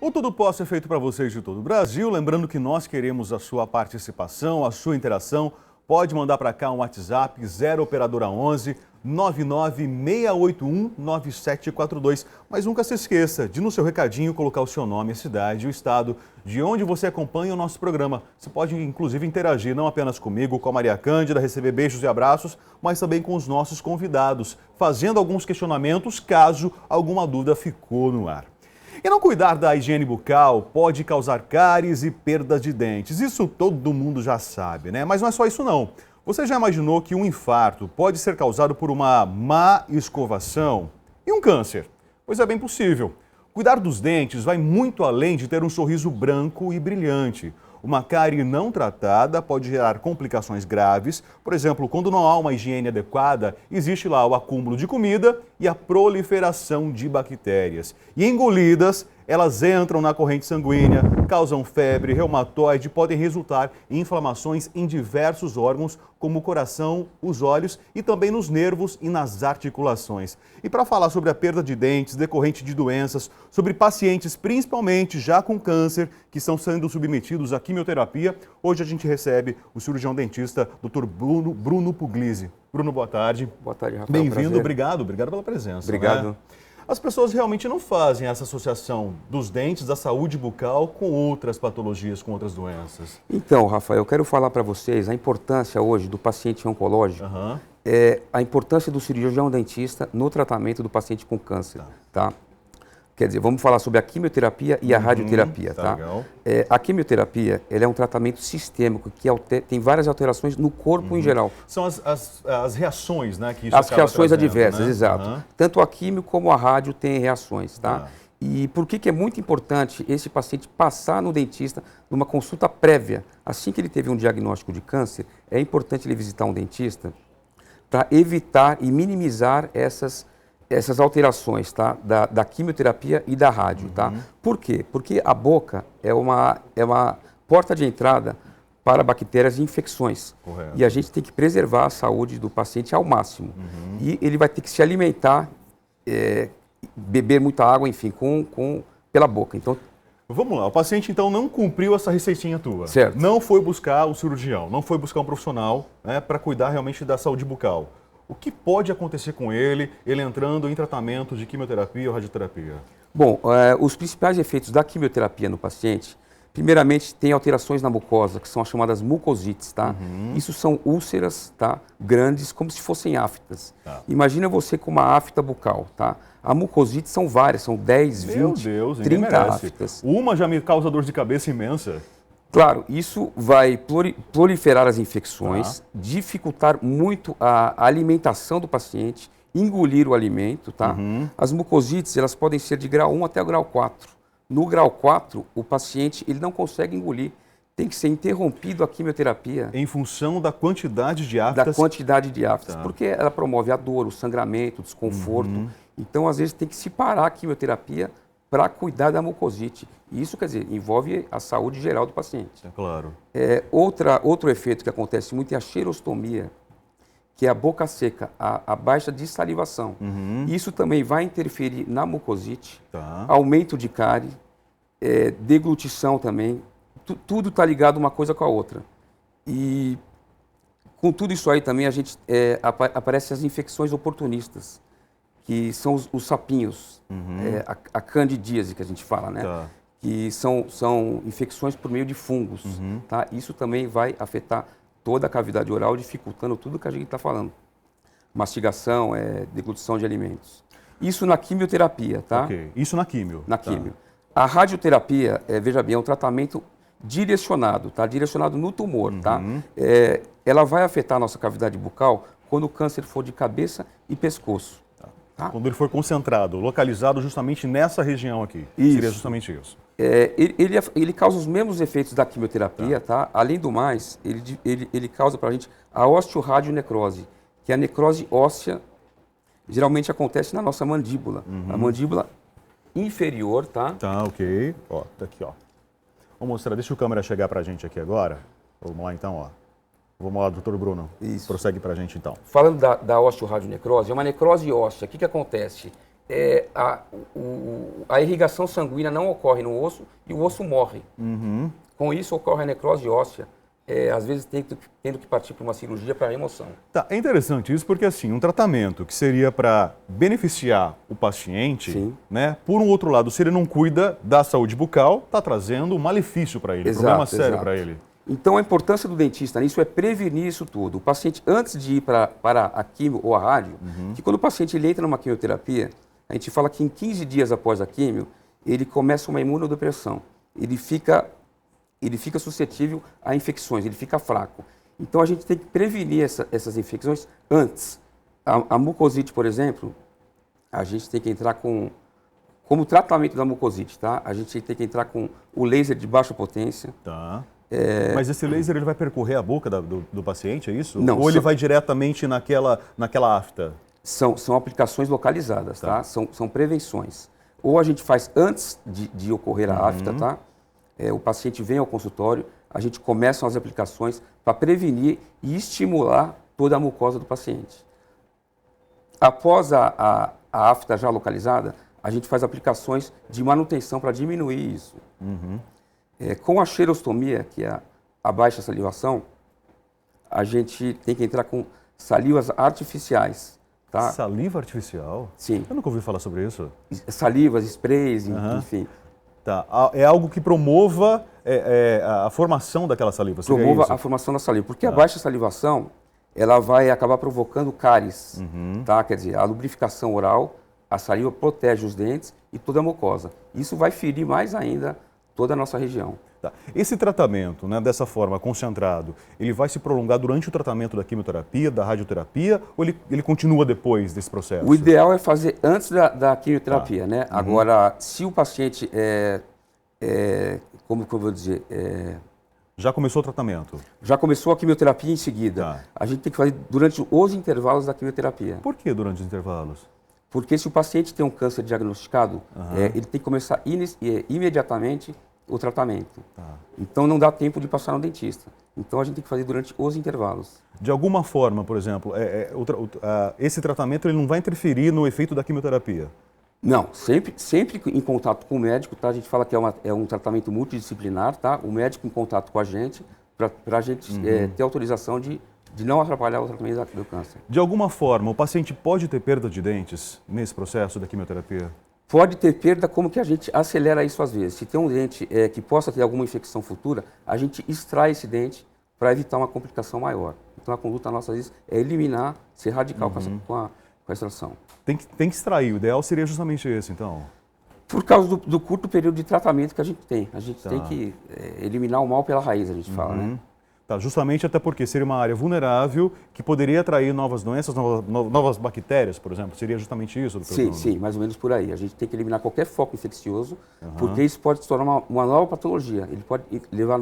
O Tudo Posso é feito para vocês de todo o Brasil. Lembrando que nós queremos a sua participação, a sua interação. Pode mandar para cá um WhatsApp 0 operadora 11 99681 9742. Mas nunca se esqueça de no seu recadinho colocar o seu nome, a cidade e o estado de onde você acompanha o nosso programa. Você pode inclusive interagir não apenas comigo, com a Maria Cândida, receber beijos e abraços, mas também com os nossos convidados, fazendo alguns questionamentos caso alguma dúvida ficou no ar. E não cuidar da higiene bucal pode causar cáries e perdas de dentes. Isso todo mundo já sabe, né? Mas não é só isso não. Você já imaginou que um infarto pode ser causado por uma má escovação? E um câncer? Pois é bem possível. Cuidar dos dentes vai muito além de ter um sorriso branco e brilhante. Uma cárie não tratada pode gerar complicações graves. Por exemplo, quando não há uma higiene adequada, existe lá o acúmulo de comida e a proliferação de bactérias. E engolidas, elas entram na corrente sanguínea, causam febre, reumatoide e podem resultar em inflamações em diversos órgãos, como o coração, os olhos e também nos nervos e nas articulações. E para falar sobre a perda de dentes decorrente de doenças, sobre pacientes principalmente já com câncer, que estão sendo submetidos à quimioterapia, hoje a gente recebe o cirurgião dentista, Dr. Bruno Puglisi. Bruno, boa tarde. Boa tarde, Rafael. Bem-vindo, obrigado pela presença. Obrigado. Né? As pessoas realmente não fazem essa associação dos dentes, da saúde bucal, com outras patologias, com outras doenças. Então, Rafael, eu quero falar para vocês a importância hoje do paciente oncológico, a importância do cirurgião dentista no tratamento do paciente com câncer, tá? Quer dizer, vamos falar sobre a quimioterapia e a radioterapia, tá? Legal. A quimioterapia, ela é um tratamento sistêmico que tem várias alterações no corpo em geral. São as reações, né? Que isso As acaba reações trazendo, adversas, né? exato. Tanto a quimio como a rádio têm reações, tá? E por que é muito importante esse paciente passar no dentista numa consulta prévia? Assim que ele teve um diagnóstico de câncer, é importante ele visitar um dentista para evitar e minimizar essas alterações, tá? Da quimioterapia e da rádio, tá? Por quê? Porque a boca é uma porta de entrada para bactérias e infecções. Correto. E a gente tem que preservar a saúde do paciente ao máximo. E ele vai ter que se alimentar, beber muita água, enfim, pela boca. Então, vamos lá, o paciente então não cumpriu essa receitinha tua. Certo. Não foi buscar o cirurgião, não foi buscar um profissional, né, para cuidar realmente da saúde bucal. O que pode acontecer com ele entrando em tratamento de quimioterapia ou radioterapia? Bom, os principais efeitos da quimioterapia no paciente, primeiramente, tem alterações na mucosa, que são as chamadas mucosites, tá? Isso são úlceras, tá? Grandes, como se fossem aftas. Imagina você com uma afta bucal, tá? A mucosite são várias, são 10, 20, 30 aftas. Uma já me causa dor de cabeça imensa. Claro, isso vai proliferar as infecções, dificultar muito a alimentação do paciente, engolir o alimento, tá? As mucosites, elas podem ser de grau 1 até o grau 4. No grau 4, o paciente ele não consegue engolir, tem que ser interrompido a quimioterapia. Em função da quantidade de aftas? Da quantidade de aftas, porque ela promove a dor, o sangramento, o desconforto. Então, às vezes, tem que se parar a quimioterapia para cuidar da mucosite. Isso, quer dizer, envolve a saúde geral do paciente. É claro. Outro efeito que acontece muito é a xerostomia, que é a boca seca, a baixa de salivação. Isso também vai interferir na mucosite, aumento de cárie, deglutição também. Tudo está ligado uma coisa com a outra. E com tudo isso aí também aparecem as infecções oportunistas, que são os sapinhos, a candidíase que a gente fala, né? Que são infecções por meio de fungos. Tá? Isso também vai afetar toda a cavidade oral, dificultando tudo que a gente está falando. Mastigação, deglutição de alimentos. Isso na quimioterapia, tá? Ok. Isso na quimio. Na quimio. A radioterapia, veja bem, é um tratamento direcionado, tá? Direcionado no tumor, tá? Ela vai afetar a nossa cavidade bucal quando o câncer for de cabeça e pescoço. Tá? Quando ele for concentrado, localizado justamente nessa região aqui. Isso. Seria justamente isso. Ele causa os mesmos efeitos da quimioterapia, tá? Além do mais, ele causa para a gente a osteoradionecrose, que é a necrose óssea, geralmente acontece na nossa mandíbula. A mandíbula inferior, tá? Tá, ok. Ó, tá aqui, ó. Vou mostrar, deixa o câmera chegar pra gente aqui agora. Vamos lá então, ó. Vamos lá, doutor Bruno. Isso. Prossegue pra gente então. Falando da osteoradionecrose, é uma necrose óssea. O que acontece? a irrigação sanguínea não ocorre no osso e o osso morre. Com isso ocorre a necrose óssea, às vezes tendo que partir para uma cirurgia para remoção. Tá, é interessante isso porque assim, um tratamento que seria para beneficiar o paciente, Sim. né? Por um outro lado, se ele não cuida da saúde bucal, está trazendo um malefício para ele, problema sério para ele. Então a importância do dentista nisso é prevenir isso tudo. O paciente, antes de ir para a quimio ou a rádio, que quando o paciente ele entra numa quimioterapia, a gente fala que em 15 dias após a quimio, ele começa uma imunodepressão. Ele fica suscetível a infecções, ele fica fraco. Então a gente tem que prevenir essas infecções antes. A mucosite, por exemplo, a gente tem que entrar como tratamento da mucosite, tá? A gente tem que entrar com o laser de baixa potência. Tá. Mas esse laser ele vai percorrer a boca do paciente, é isso? Não. Ou ele vai diretamente naquela afta? São aplicações localizadas, tá? São prevenções. Ou a gente faz antes de ocorrer a afta, tá? O paciente vem ao consultório, a gente começa as aplicações para prevenir e estimular toda a mucosa do paciente. Após a afta já localizada, a gente faz aplicações de manutenção para diminuir isso. Com a xerostomia, que é a baixa salivação, a gente tem que entrar com salivas artificiais. Tá? Saliva artificial? Sim. Eu nunca ouvi falar sobre isso. Salivas, sprays, enfim. Tá. É algo que promova a formação daquela saliva? Promova a formação da saliva. Porque a baixa salivação, ela vai acabar provocando cáries. Tá? Quer dizer, a lubrificação oral, a saliva protege os dentes e toda a mucosa. Isso vai ferir mais ainda toda a nossa região. Tá. Esse tratamento, né, dessa forma, concentrado, ele vai se prolongar durante o tratamento da quimioterapia, da radioterapia, ou ele continua depois desse processo? O ideal é fazer antes da quimioterapia, né? Agora, se o paciente como que eu vou dizer? Já começou o tratamento? Já começou a quimioterapia em seguida. A gente tem que fazer durante os intervalos da quimioterapia. Por que durante os intervalos? Porque se o paciente tem um câncer diagnosticado, ele tem que começar imediatamente o tratamento. Então não dá tempo de passar no dentista. Então a gente tem que fazer durante os intervalos. De alguma forma, por exemplo, esse tratamento ele não vai interferir no efeito da quimioterapia? Não, sempre em contato com o médico, tá? A gente fala que é um tratamento multidisciplinar, tá? O médico em contato com a gente, para a gente ter autorização de não atrapalhar o tratamento do câncer. De alguma forma, o paciente pode ter perda de dentes nesse processo da quimioterapia? Pode ter perda, como que a gente acelera isso às vezes. Se tem um dente que possa ter alguma infecção futura, a gente extrai esse dente para evitar uma complicação maior. Então a conduta nossa às vezes é eliminar, ser radical com a extração. Tem que extrair, o ideal seria justamente esse, então? Por causa do curto período de tratamento que a gente tem. A gente tem que eliminar o mal pela raiz, a gente fala, né? Tá, justamente até porque seria uma área vulnerável que poderia atrair novas doenças, novas bactérias, por exemplo. Seria justamente isso? Sim, mais ou menos por aí. A gente tem que eliminar qualquer foco infeccioso, porque isso pode se tornar uma nova patologia. Ele pode levar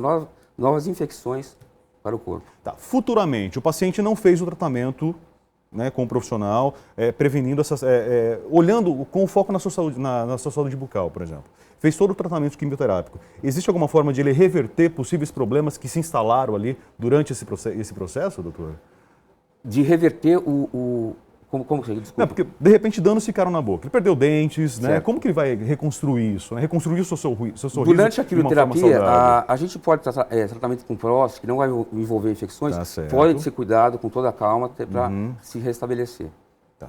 novas infecções para o corpo. Tá. Futuramente, o paciente não fez o tratamento, né, com o profissional, prevenindo olhando com foco na sua saúde, na sua saúde bucal, por exemplo. Fez todo o tratamento quimioterápico. Existe alguma forma de ele reverter possíveis problemas que se instalaram ali durante esse processo, doutor? De reverter como que desculpa? Não, porque de repente danos ficaram na boca. Ele perdeu dentes, né? Como que ele vai reconstruir isso? Né? Reconstruir o seu sorriso. Durante a quimioterapia, a gente pode tratar tratamento com próstata, que não vai envolver infecções, pode ser cuidado com toda a calma para se restabelecer. Tá.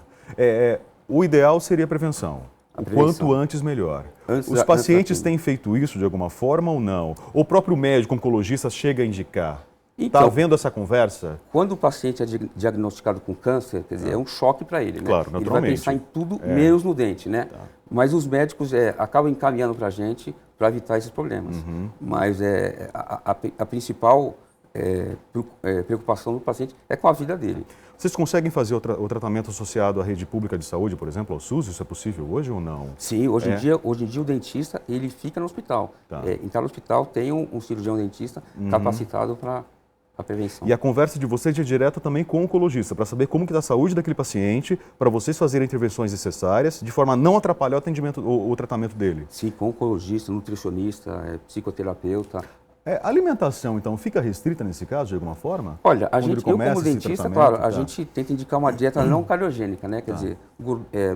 O ideal seria a prevenção. O quanto antes, melhor. Os pacientes têm feito isso de alguma forma ou não? Ou o próprio médico oncologista chega a indicar? Está havendo essa conversa? Quando o paciente é diagnosticado com câncer, quer dizer, é um choque para ele, né? Claro, naturalmente. Ele vai pensar em tudo menos no dente, né? Mas os médicos acabam encaminhando para a gente para evitar esses problemas. Mas a principal preocupação do paciente é com a vida dele. Vocês conseguem fazer o tratamento associado à rede pública de saúde, por exemplo, ao SUS? Isso é possível hoje ou não? Sim, hoje em dia o dentista ele fica no hospital. Entrar no hospital tem um cirurgião dentista capacitado para a prevenção. E a conversa de vocês é direta também com o oncologista, para saber como que está a saúde daquele paciente, para vocês fazerem intervenções necessárias, de forma a não atrapalhar o atendimento, o tratamento dele. Sim, com oncologista, nutricionista, psicoterapeuta. A alimentação, então, fica restrita nesse caso, de alguma forma? Olha, eu como dentista, claro, a gente tenta indicar uma dieta não cardiogênica, né? Quer dizer,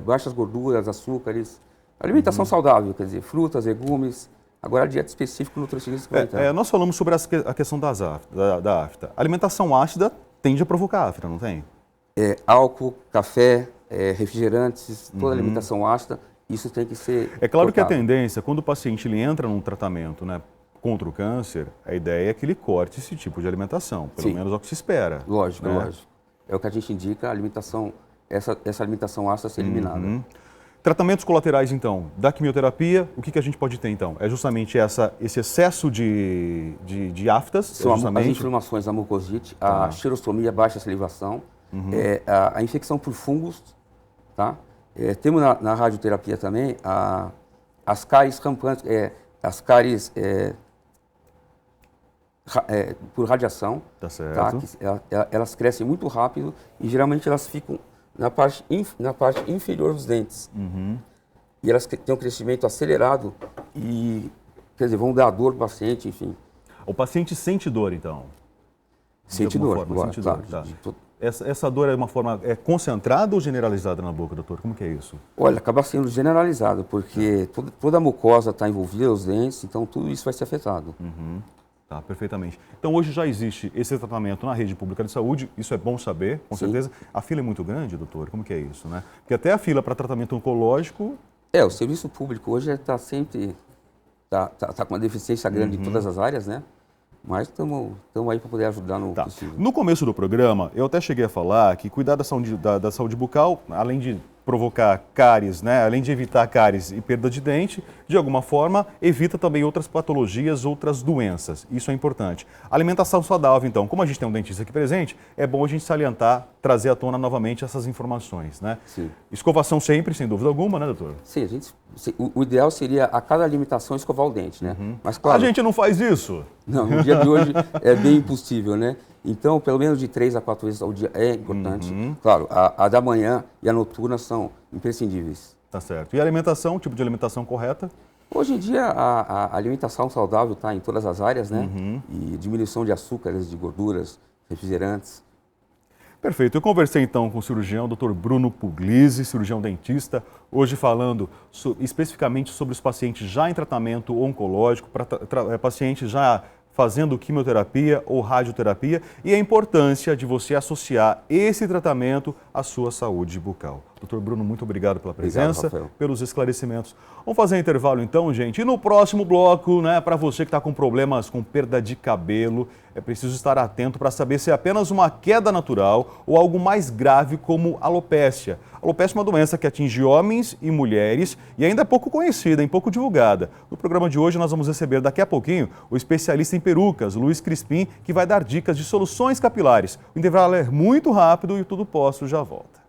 baixas gorduras, açúcares, alimentação saudável, quer dizer, frutas, legumes. Agora, a dieta específica, o nutricionista vai entrar. Nós falamos sobre a questão da afta. A alimentação ácida tende a provocar afta, não tem? Álcool, café, refrigerantes, toda alimentação ácida, isso tem que ser É claro cortado. que a tendência, quando o paciente ele entra num tratamento, né, contra o câncer, a ideia é que ele corte esse tipo de alimentação, pelo menos é o que se espera. Lógico, né? lógico. É o que a gente indica, a alimentação, essa alimentação ácida ser eliminada. Tratamentos colaterais, então, da quimioterapia, o que a gente pode ter, então? É justamente esse excesso de aftas? São as inflamações da mucosite, a xerostomia, baixa salivação, a infecção por fungos, tá? Temos na radioterapia também as cáries rampantes, as cáries por radiação, tá certo. Tá? Elas crescem muito rápido e geralmente elas ficam na parte inferior dos dentes. E elas têm um crescimento acelerado e, quer dizer, vão dar dor para o paciente, enfim. O paciente sente dor, então? Sente dor, sente dor, claro. tá. Essa dor é uma forma concentrada ou generalizada na boca, doutor? Como que é isso? Olha, acaba sendo generalizado, porque toda a mucosa está envolvida, os dentes, então tudo isso vai ser afetado. Tá, perfeitamente. Então hoje já existe esse tratamento na rede pública de saúde, isso é bom saber, com certeza. A fila é muito grande, doutor? Como que é isso, né? Porque até a fila para tratamento oncológico... O serviço público hoje está sempre... Está com uma deficiência grande em todas as áreas, né? Mas estamos aí para poder ajudar no possível. No começo do programa, eu até cheguei a falar que cuidar da saúde bucal, além de provocar cáries, né, além de evitar cáries e perda de dente, de alguma forma evita também outras patologias, outras doenças. Isso é importante. Alimentação saudável, então, como a gente tem um dentista aqui presente, é bom a gente salientar, trazer à tona novamente essas informações, né? Sim. Escovação sempre, sem dúvida alguma, né, doutor? Sim, o ideal seria a cada alimentação escovar o dente, né? Mas, claro, A gente não faz isso. Não, no dia de hoje é bem impossível, né? Então, pelo menos de 3 a 4 vezes ao dia é importante. Claro, a da manhã e a noturna são imprescindíveis. Tá certo. E a alimentação, tipo de alimentação correta? Hoje em dia, a alimentação saudável está em todas as áreas, né? E diminuição de açúcares, de gorduras, refrigerantes. Perfeito. Eu conversei então com o cirurgião, Dr. Bruno Puglisi, cirurgião dentista, hoje falando especificamente sobre os pacientes já em tratamento oncológico, pacientes já fazendo quimioterapia ou radioterapia e a importância de você associar esse tratamento à sua saúde bucal. Dr. Bruno, muito obrigado pela presença, pelos esclarecimentos. Vamos fazer um intervalo então, gente. E no próximo bloco, né, para você que está com problemas com perda de cabelo, é preciso estar atento para saber se é apenas uma queda natural ou algo mais grave como alopécia. Alopécia é uma doença que atinge homens e mulheres e ainda é pouco conhecida, pouco divulgada. No programa de hoje nós vamos receber daqui a pouquinho o especialista em perucas, Luiz Crispim, que vai dar dicas de soluções capilares. O intervalo é muito rápido e o Tudo Posso já volta.